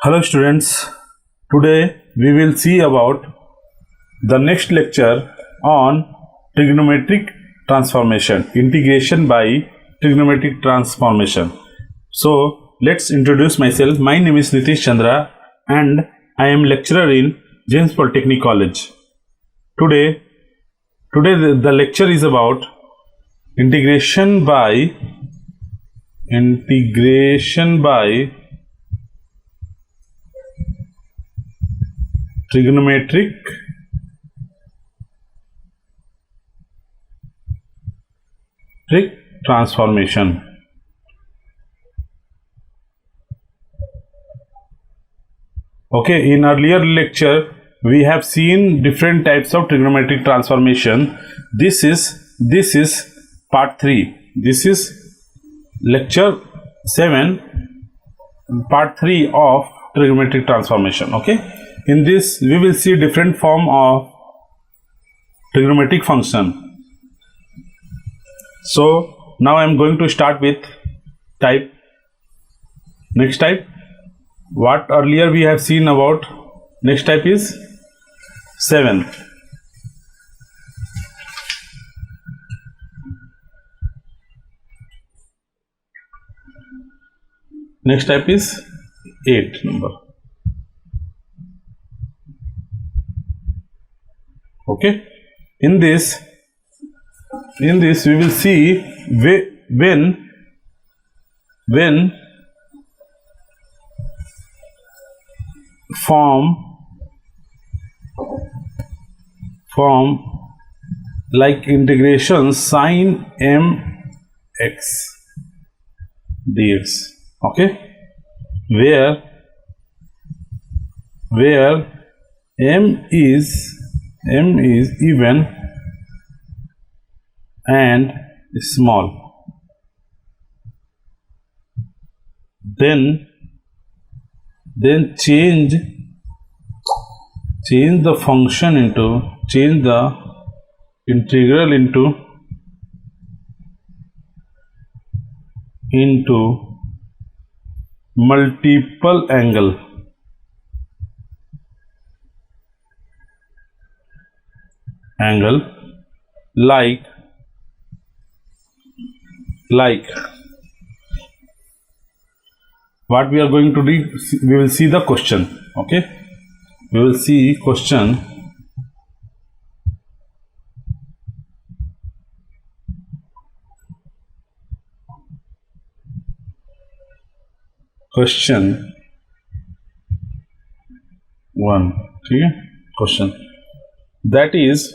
Hello students, today we will see about the next lecture on trigonometric transformation, integration by trigonometric transformation. So let's introduce myself. My name is Nitish Chandra and I am lecturer in James Polytechnic College. Today the lecture is about integration by trigonometric transformation. Okay, in earlier lecture we have seen different types of trigonometric transformation. This is part 3. This is lecture 7, part 3 of trigonometric transformation. Okay, in this we will see different form of trigonometric function. So now I am going to start with type. Next type, what earlier we have seen about, next type is 7. Next type is 8 number. Okay, in this we will see when form like integration sin mx dx. Okay, where m is even and small, then change the function into, change the integral into multiple angle, like what we are going to do, we will see the question. Okay, we will see question. Question 1. Okay, question that is,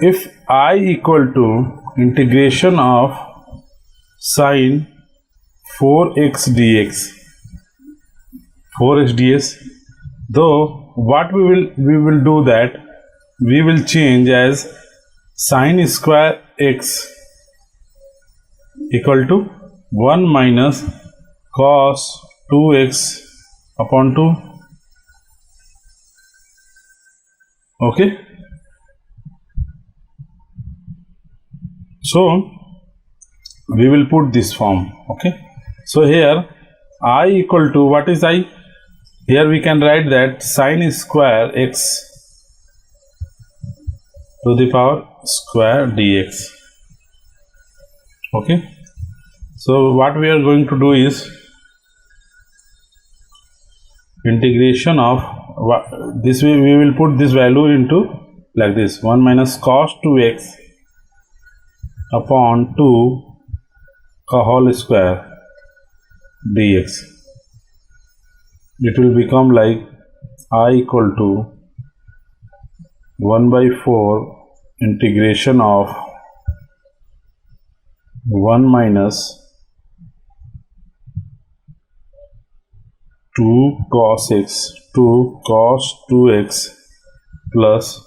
if I equal to integration of sin 4x dx, though what we will do that we will change as sin square x equal to 1 minus cos 2x upon 2. Okay, so we will put this form. Okay, so here I equal to, what is I? Here we can write that sin square x to the power square dx. Okay, so what we are going to do is integration of this way, we will put this value into like this, 1 minus cos 2x upon 2 whole square dx. It will become like I equal to 1 by 4 integration of 1 minus 2 cos x, 2 cos 2x plus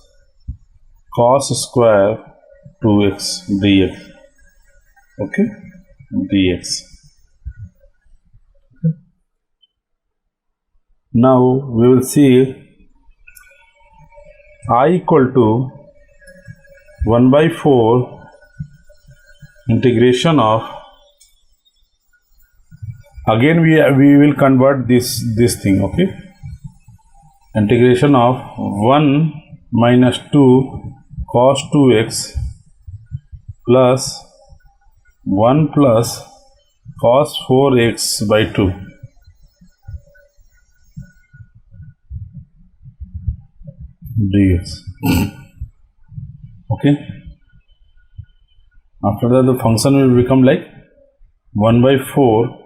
cos square 2x dx. Okay, dx. Now we will see I equal to 1 by 4 integration of Again we will convert this thing. Okay, integration of 1 minus 2 cos 2x plus 1 plus cos 4x by 2 dx. Okay, after that the function will become like 1 by 4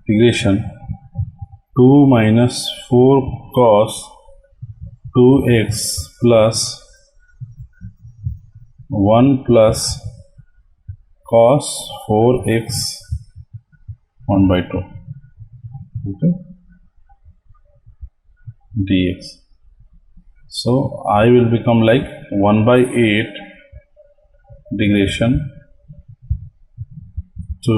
integration 2 minus 4 cos 2x plus 1 plus cos 4x 1 by 2. Okay, dx. So I will become like 1 by 8 integration to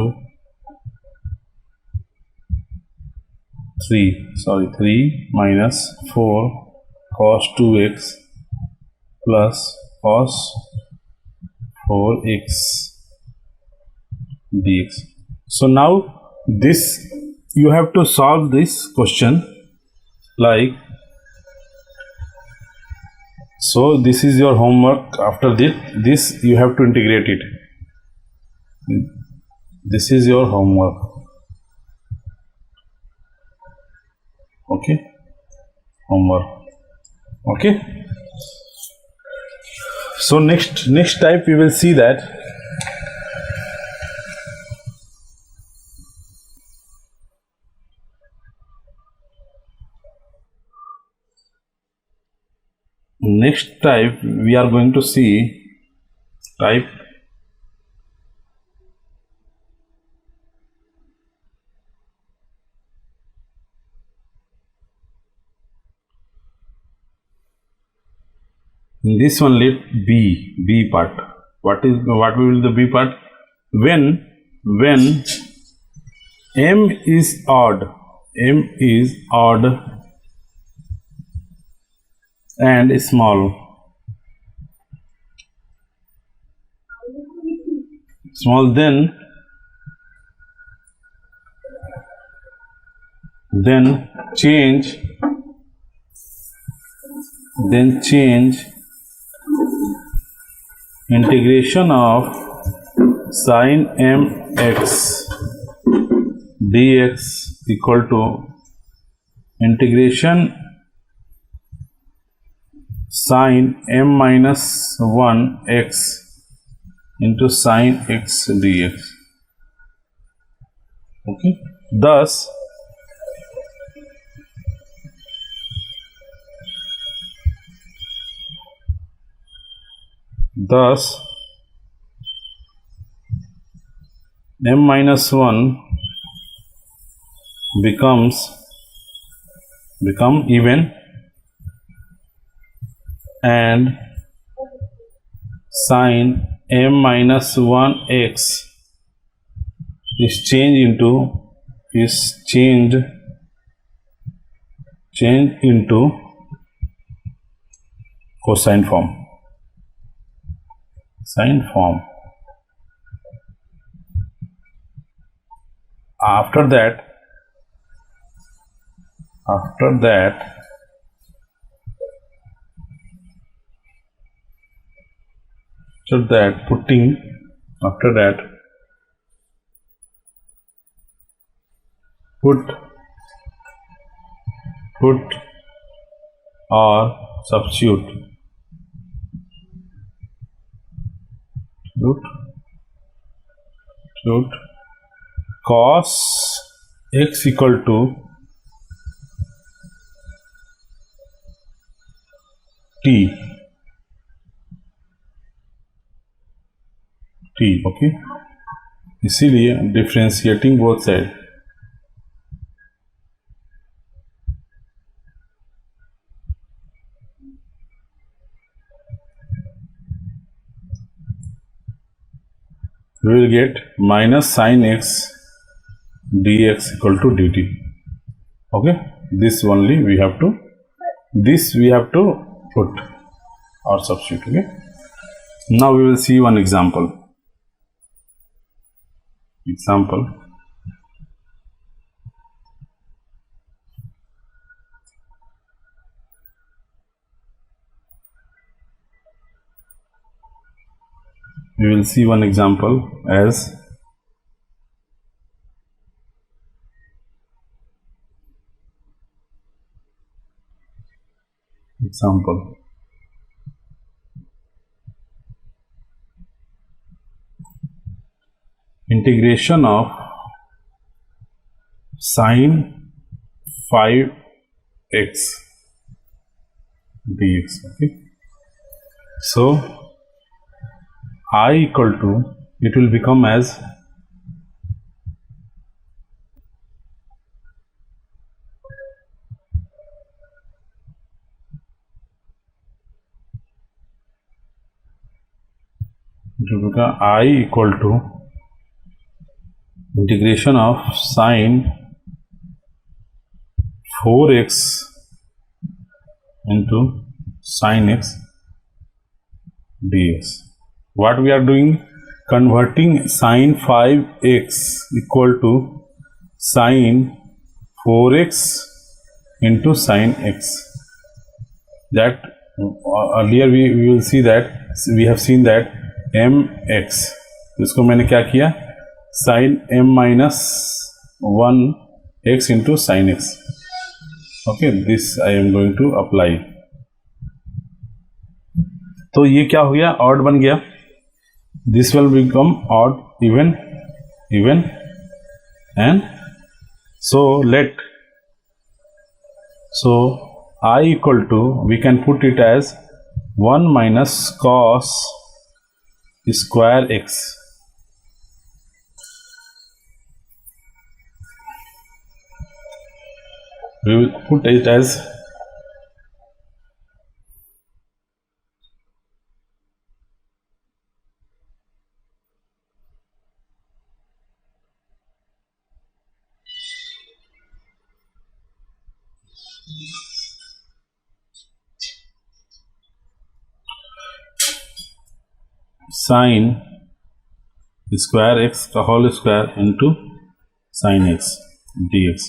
3 minus 4 cos 2x plus cos 4x dx. So now this you have to solve this question like so. This is your homework. After this you have to integrate it. This is your homework. Okay, homework. Okay, so next type we will see that next type we are going to see type in this one. Let B part. What will the B part? When m is odd and small, then change integration of sin mx dx equal to integration sin m minus 1 x into sin x dx. Okay, thus m minus 1 become even and sin m minus 1 x is changed into cosine form. After that put or substitute cos x equal to t. Okay, इसीलिए differentiating both side we will get minus sin x dx equal to dt. Okay, this only we have to put or substitute. Okay, Now we will see one example. We will see one example as example. Integration of sine 5x dx. Okay. So I equal to, it will become as I equal to integration of sine 4x into sin x dx. What we are doing? Converting sine 5x equal to sine 4x into sin x. That earlier we will see that we have seen that mx, इसको मैंने क्या किया, sin m minus 1 x into sin x. Okay, this I am going to apply. तो ये क्या हो गया, odd बन गया. This will become odd, even and so I equal to, we can put it as 1 minus cos square x. We will put it as sin square x का whole square into sin x dx.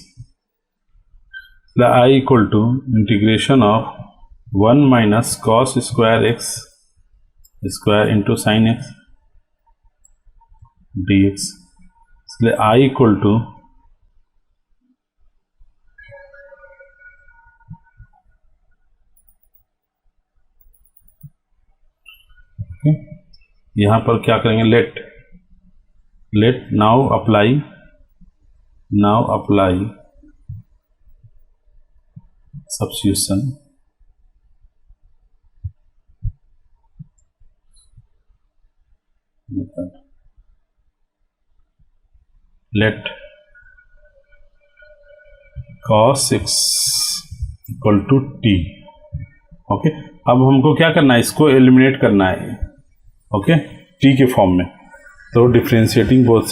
I equal to integration of 1 minus cos square x square into sin x dx. I equal to यहाँ पर क्या करेंगे, let now apply substitution. Let cos x equal to t. ओके, अब हमको क्या करना है, इसको एलिमिनेट करना है. ओके, टी के फॉर्म में. तो डिफ्रेंशिएटिंग बोथ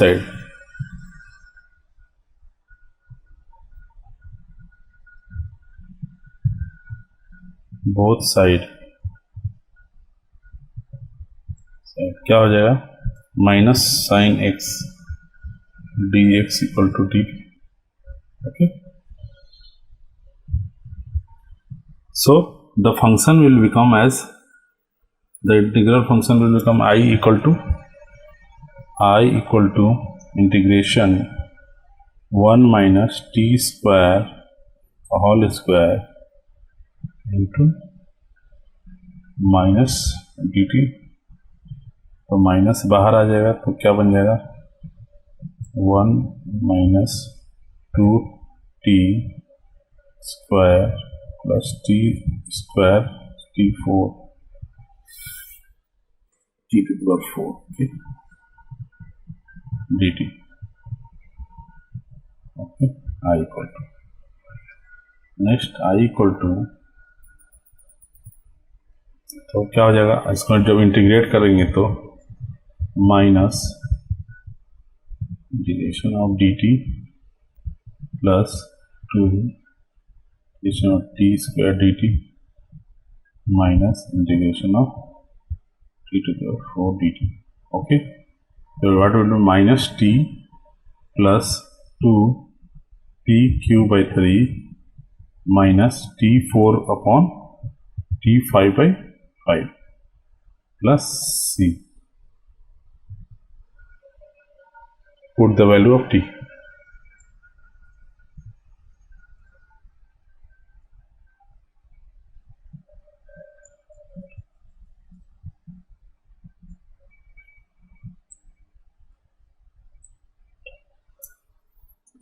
साइड, क्या हो जाएगा, minus sine x d x equal to t. Okay, so the function will become as, the integral function will become I equal to integration 1 minus t square whole square into minus dt. तो minus बाहर आ जाएगा तो क्या बन जाएगा, 1 minus 2t square plus t square t4 t to the power 4, okay, dt. Okay, I equal to, next I equal to, तो क्या हो जाएगा, इसको जब इंटीग्रेट करेंगे तो minus integration of dt plus 2 integration of t square dt minus integration of t to the 4 dt. Okay, so what will be minus t plus 2 t cube by 3 minus t4 upon t5 by 5 plus c. Put the value of t.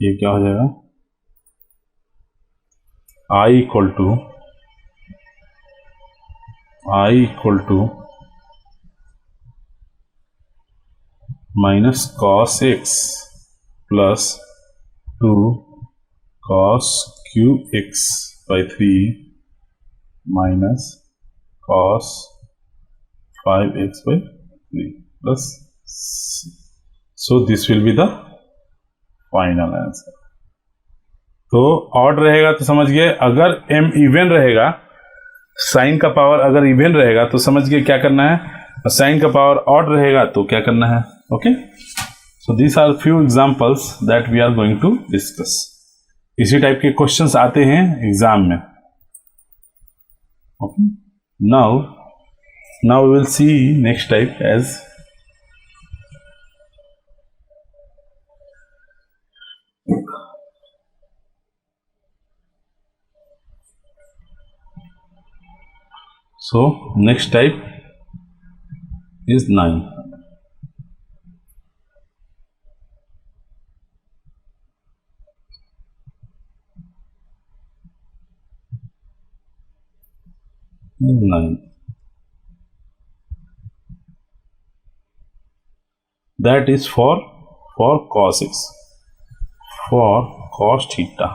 ये क्या हो जाएगा, i equal to minus cos x plus 2 cos cube x by 3 minus cos 5x by 3 plus c. So this will be the final answer. तो odd रहेगा तो समझ गए, अगर m इवन रहेगा, साइन का पावर अगर इवन रहेगा तो समझ गए क्या करना है, और साइन का पावर ऑड रहेगा तो क्या करना है. Okay, so this are few examples that we are going to discuss. इसी टाइप के क्वेश्चंस आते हैं एग्जाम में. Okay, now we will see next type as so next type is 9. That is for cos x, for cos theta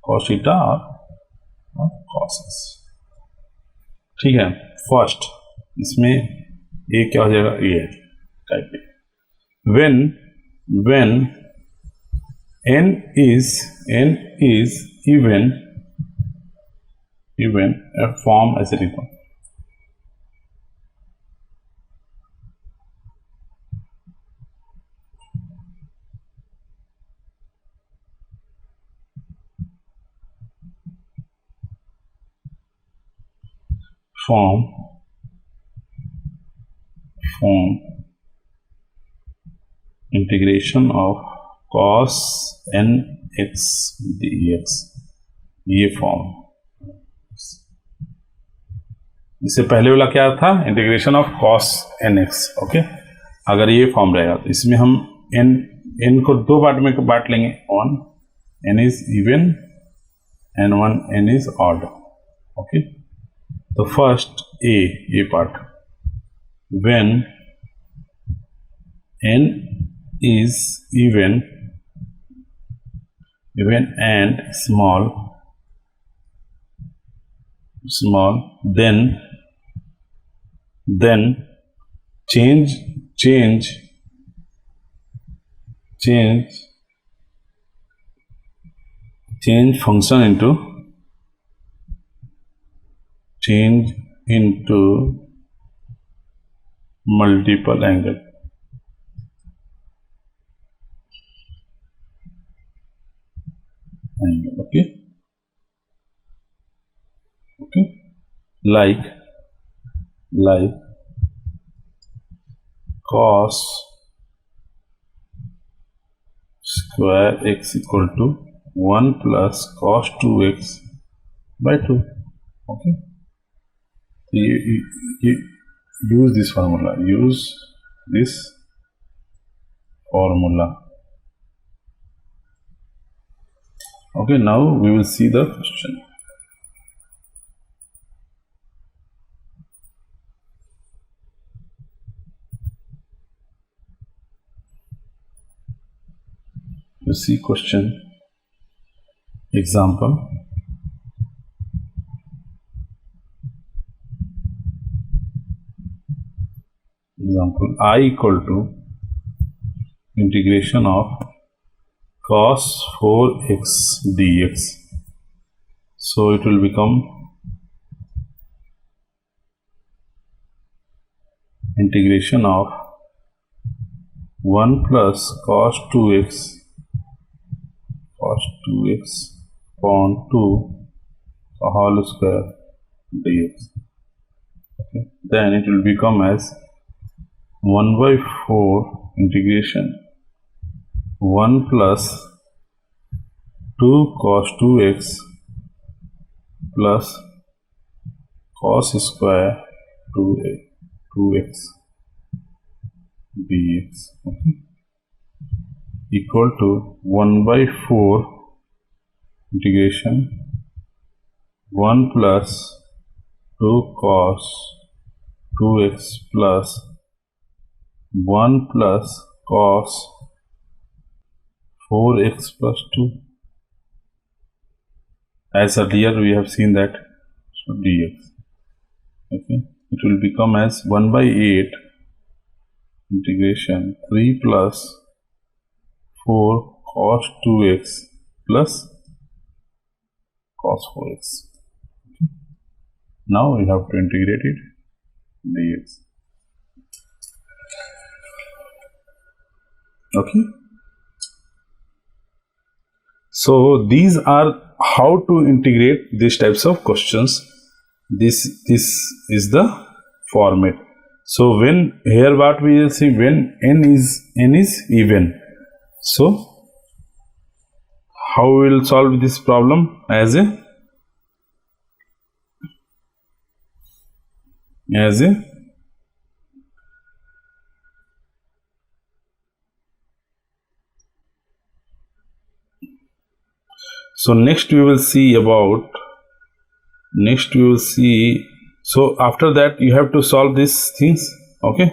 or cos x. ठीक है, first इसमें ये क्या हो जाएगा, ये type when n is even a form as written. Form integration of cos nx dx, ये form. इससे पहले वाला क्या था, integration of cos nx. Okay, अगर ये फॉर्म रहेगा तो इसमें हम n को दो पार्ट में बांट लेंगे. One n is even and one n is odd. Okay, तो first A part, when n is even and small, then change function into multiple angle. Okay, like cos square x equal to 1 plus cos 2x by 2. Okay, so you use this formula. Okay, now we will see the question. You see question, example. I equal to integration of cos 4x dx. So it will become integration of 1 plus cos 2x upon 2 whole square dx. Okay. Then it will become as 1 by 4 integration 1 plus 2 cos 2x plus cos square 2x dx, okay, equal to 1 by 4 integration 1 plus 2 cos 2x plus 1 plus cos 4x plus 2. As earlier we have seen that, so dx. Okay, it will become as 1 by 8 integration 3 plus 4 cos 2x plus cos 4x. Okay. Now we have to integrate it dx. Okay. So these are how to integrate these types of questions. This is the format. So when here what we will see, when n is even, so how we will solve this problem as a so next we will see about so after that you have to solve these things. Okay,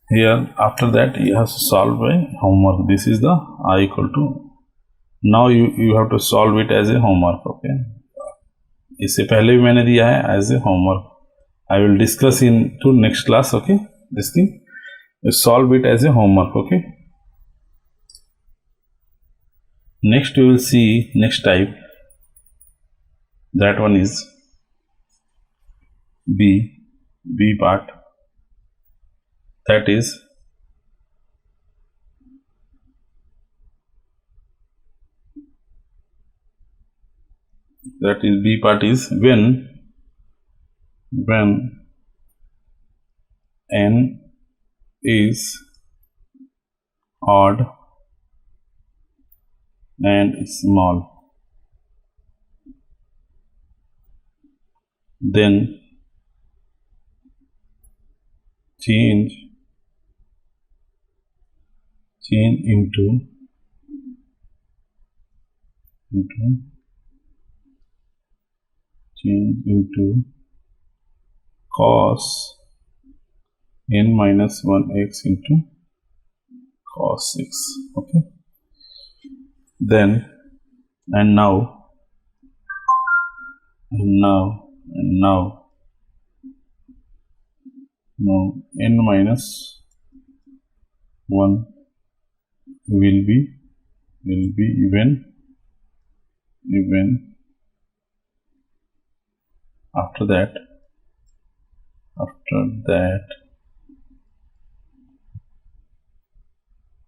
here after that you have to solve by homework. This is the I equal to, now you have to solve it as a homework. Okay, इससे पहले भी मैंने दिया है as a homework. I will discuss in to next class. Okay, this thing you solve it as a homework. Okay, next we will see next type. That one is B part, that is B part is when n is odd and small, then change into cos n minus 1x into cos 6. Okay, then and now n minus 1 will be even after that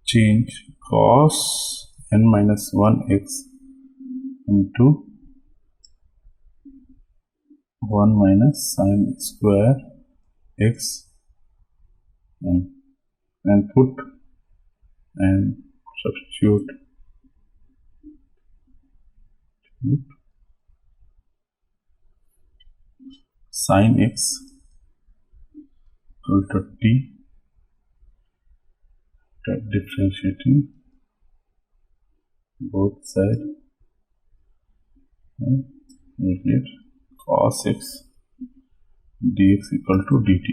change cos n minus 1x into 1 minus sin square x and put and substitute sin x equal to t, differentiating both sides, and we get cos x dx equal to dt.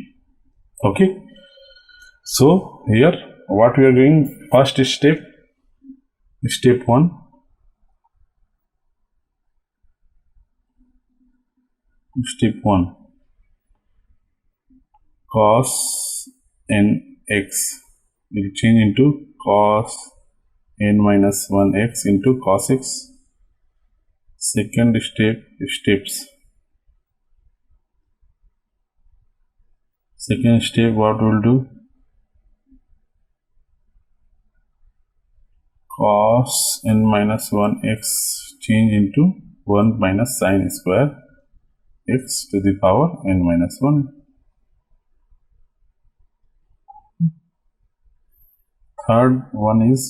Okay, so here what we are doing, first step 1, cos n x will change into cos n minus 1x into cos x. Second Second step, what we'll do, cos n minus 1 x change into 1 minus sin square x to the power n minus 1. Third one is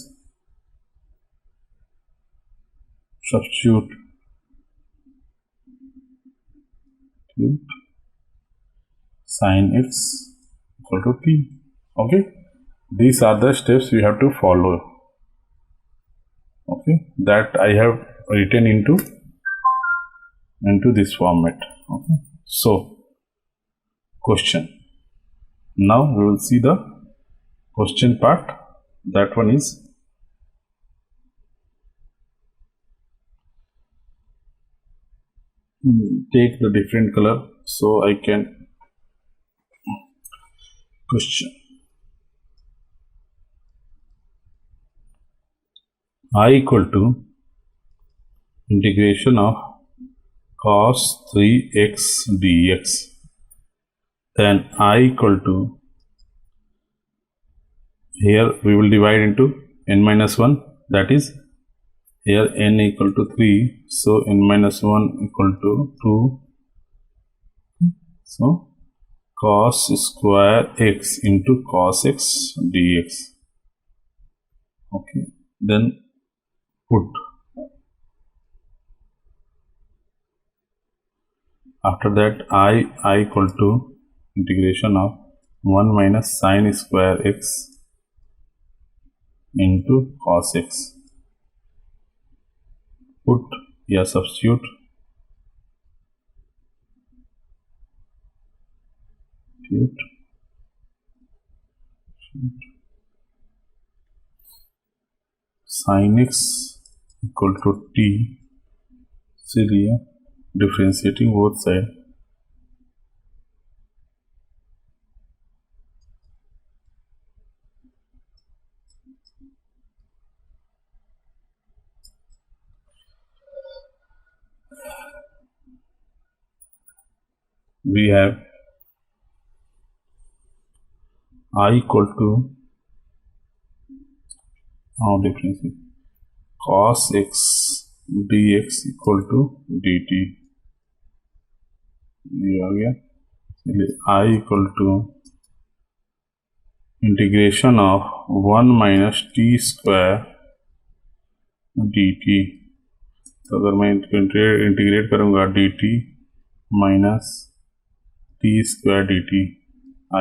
substitute sin x equal to t. Okay, these are the steps we have to follow. Okay, that I have written into this format. Okay, so question. Now we will see the question part. That one is take the different color so I can question. I equal to integration of cos 3x dx. Then I equal to, here we will divide into n minus 1, that is here n equal to 3, so n minus 1 equal to 2, so cos square x into cos x dx. Okay, then put, after that I equal to integration of 1 minus sin square x into cos x. Put, yeah, substitute sin x equal to t. इसलिए differentiating both side, we have I equal to, now differentiate cos x dx equal to dt. ये आ गया, I equal to integration of 1 minus t square dt. तो अगर मैं integrate करूँगा dt minus T square dt, I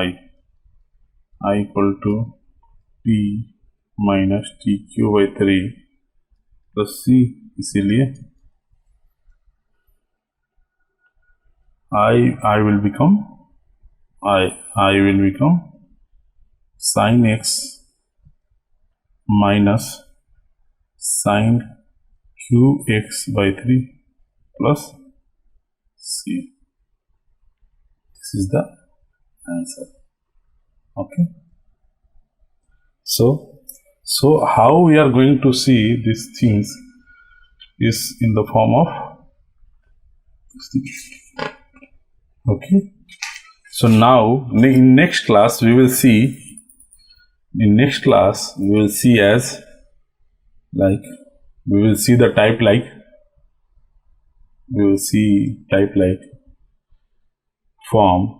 equal to t minus T Q by 3 plus c. इसीलिए I will become sin x minus sin qx by 3 plus c. This is the answer. Okay, so how we are going to see these things is in the form of this thing. Okay, so now in next class we will see as like, we will see the type like, form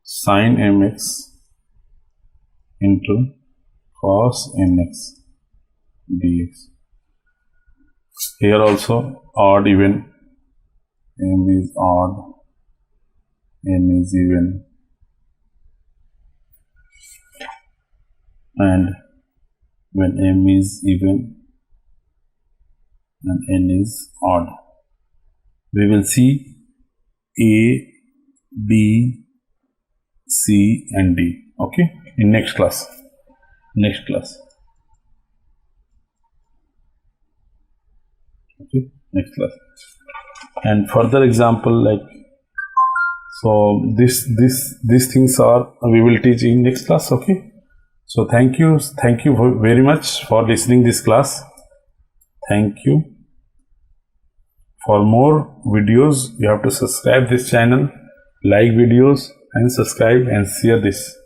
sin mx into cos nx dx. Here also odd even, m is odd, n is even, and when m is even and n is odd, we will see a, b, c and d. Okay, in next class. Okay, next class. And further example, like, so these things are, we will teach in next class. Okay, so thank you very much for listening this class. Thank you For more videos, you have to subscribe this channel, like videos and subscribe and share this.